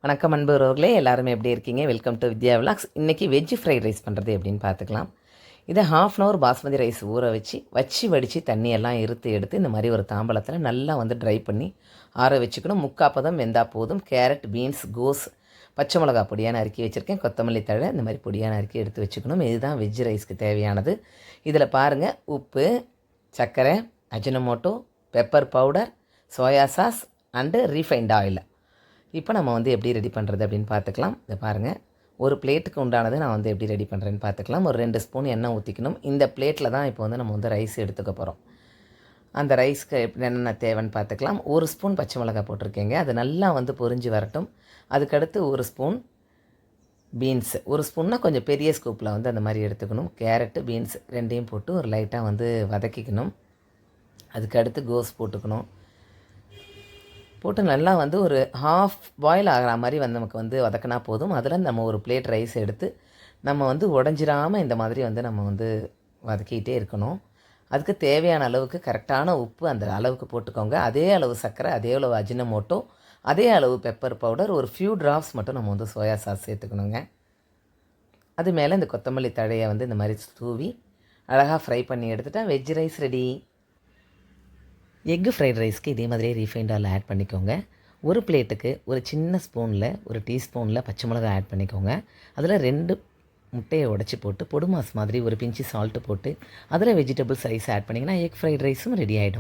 வணக்கம் அன்புறவர்களே, எல்லாருமே எப்படி இருக்கீங்க? Welcome to Vidya vlogs. இன்றைக்கி வெஜ்ஜு ஃப்ரைட் ரைஸ் பண்ணுறது எப்படின்னு பார்த்துக்கலாம். இதை 1/2 பாஸ்மதி ரைஸ் ஊற வச்சு வடித்து தண்ணியெல்லாம் எடுத்து இந்த மாதிரி ஒரு தாம்பலத்தில் நல்லா ட்ரை பண்ணி ஆற வச்சுக்கணும். முக்காப்பதம் வெந்தா போதும். கேரட், பீன்ஸ், கோஸ், பச்சை மிளகா பொடியாக நறுக்கி வச்சுருக்கேன். கொத்தமல்லி தழை இந்த மாதிரி பொடியாக நறுக்கி எடுத்து வச்சுக்கணும். இதுதான் வெஜ்ஜு ரைஸ்க்கு தேவையானது. இதில் பாருங்கள், உப்பு, சர்க்கரை, Ajinomoto, pepper powder, soya sauce and refined oil. இப்போ நம்ம எப்படி ரெடி பண்ணுறது அப்படின்னு பார்த்துக்கலாம். இதை பாருங்கள், ஒரு பிளேட்டுக்கு உண்டானது நான் எப்படி ரெடி பண்ணுறேன்னு பார்த்துக்கலாம். ஒரு 2 ஸ்பூன் எண்ணெய் ஊற்றிக்கணும். இந்த பிளேட்டில் தான் இப்போ நம்ம ரைஸ் எடுத்துக்க போகிறோம். அந்த ரைஸ்க்கு என்னென்ன தேவைன்னு பார்த்துக்கலாம். 1 ஸ்பூன் பச்சை மிளகாய் போட்டிருக்கேங்க. அது நல்லா பொரிஞ்சு வரட்டும். அதுக்கடுத்து 1 ஸ்பூன் பீன்ஸு. 1 ஸ்பூன்னா கொஞ்சம் பெரிய ஸ்கூப்பில் அந்த மாதிரி எடுத்துக்கணும். கேரட்டு, பீன்ஸ் ரெண்டையும் போட்டு ஒரு லைட்டாக வதக்கிக்கணும். அதுக்கடுத்து கோஸ் போட்டுக்கணும். போட்டு நல்லா ஒரு ஹாஃப் பாயில் ஆகிற மாதிரி நமக்கு வதக்கினா போதும். அதில் நம்ம ஒரு பிளேட் ரைஸ் எடுத்து நம்ம உடஞ்சிராமல் இந்த மாதிரி நம்ம வதக்கிட்டே இருக்கணும். அதுக்கு தேவையான அளவுக்கு கரெக்டான உப்பு அந்த அளவுக்கு போட்டுக்கோங்க. அதே அளவு சர்க்கரை, அதே அளவு அஜினமோட்டோ, அதே அளவு பெப்பர் பவுடர், ஒரு ஃபியூ ட்ராப்ஸ் மட்டும் நம்ம சோயா சாஸ் சேர்த்துக்கணுங்க. அது மேலே இந்த கொத்தமல்லி தழையை இந்த மாதிரி தூவி அழகாக ஃப்ரை பண்ணி எடுத்துட்டால் veg rice ready. Egg fried ரைஸ்க்கு இதே மாதிரியே ரீஃபைண்ட் ஆயில் ஆட் பண்ணிக்கோங்க. ஒரு பிளேட்டுக்கு ஒரு சின்ன ஸ்பூனில் ஒரு டீஸ்பூனில் பச்சை மிளகாய் ஆட் பண்ணிக்கோங்க. அதில் 2 முட்டையை உடச்சி போட்டு பொடுமாஸ் மாதிரி ஒரு பிஞ்சு சால்ட்டு போட்டு அதில் வெஜிடபிள்ஸ் ரைஸ் ஆட் பண்ணிங்கன்னா எக் ஃப்ரைட் ரைஸும் ரெடி ஆகிடும்.